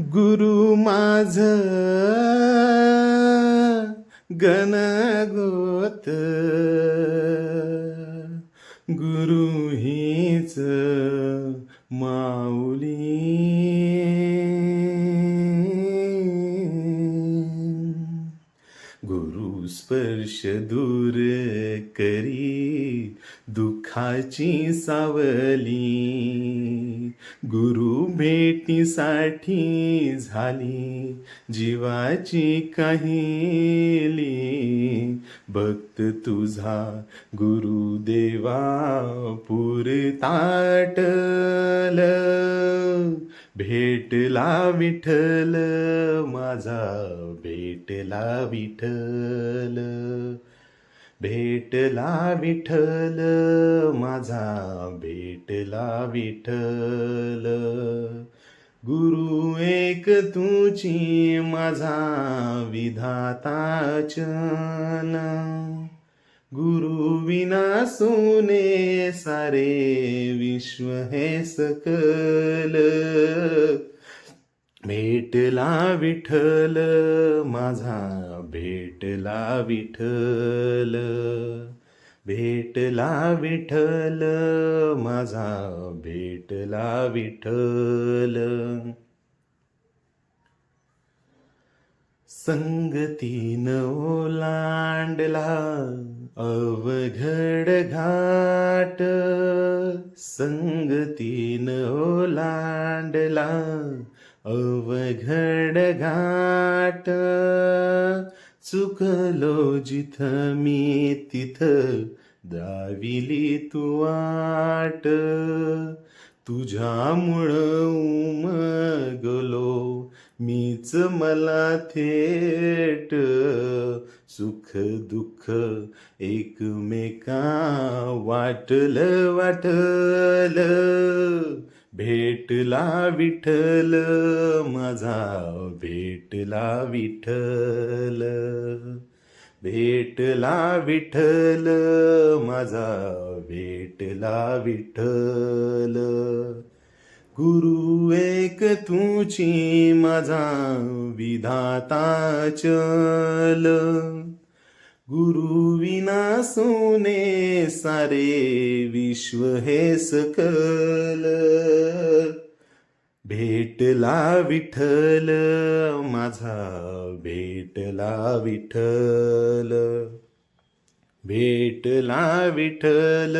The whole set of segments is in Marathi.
गुरु माझ गणगोत, गुरु हीच माऊली. गुरु स्पर्श दूर करी दुःखाची सावली, गुरु भेटीसाठी झाली जीवाची काहिली. भक्त तुझा गुरुदेवा पुरताटल, भेटला विठ्ठल माझा, भेटला विठ्ठल, भेटला विठ्ठल माझा, भेटला विठ्ठल. गुरु एक तुझी माझा विधाताचन, गुरु विना सोने सारे विश्व हे सकल. भेटला विठ्ठल माझा, भेटला विठ्ठल, भेटला विठ्ठल माझा, भेटला विठ्ठल. संगतीन ओलांडला अवघड घाट, संगतीन ओलांडला अवघड घाट. चुकलो जिथ मी तिथ दाविली तू वाट, तुझ्यामुळं उमगलो मीच मला थेट. सुख दुःख एकमेका वाटल वाटल, भेटला विठ्ठल माझा, भेटला विठ्ठल, भेटला विठ्ठल माझा, भेटला विठ्ठल. गुरु एक तुझी माझा विधाताचल, गुरु विना सोने सारे विश्व हे सकल. भेटला विठ्ठल माझा, भेटला विठ्ठल, भेटला विठ्ठल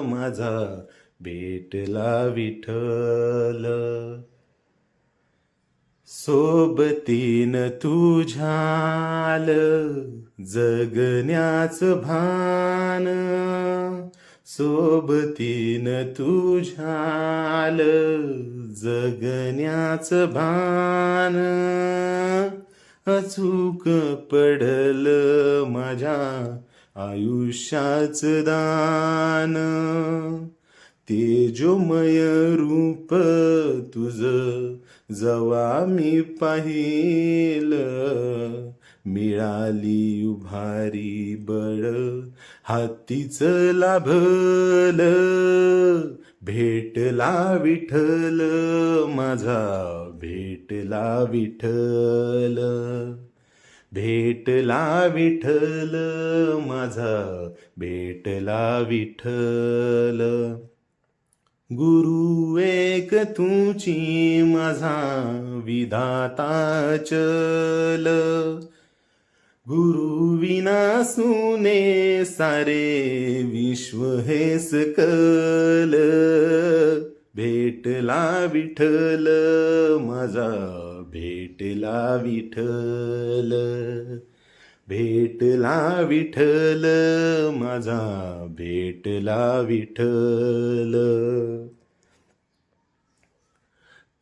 माझा, भेटला विठ्ठल. सोबतीन तुझ्याल जगण्याच भान, सोबतीन तुझ्याल जगण्याच भान. अचूक पडल माझ्या आयुष्याच दान, तेजोमय रूप तुझ जवा मी पाहिल. मिळाली उभारी बळ हातीच लाभल, भेटला विठ्ठल माझा, भेटला विठ्ठल, भेटला विठ्ठल माझा, भेटला विठ्ठल. गुरु एक तुझी माझा विधाताचल, गुरु विना सुने सारे विश्व हे सकल. भेटला विठ्ठल माझा, भेटला विठ्ठल, भेटला विठ्ठल माझा, भेटला विठ्ठल.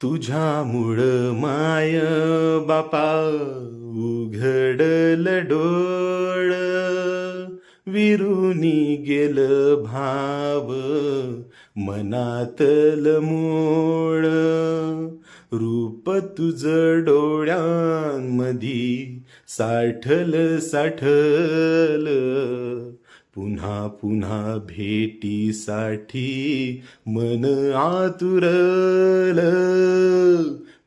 तुझ्यामुळं माय बापा उघडल डोळ, विरुनी गेल भाव मनातल मूळ. रूप तुझ डोळ्यांमधी साठल साठल, पुन्हा पुन्हा भेटीसाठी मन आतुरल.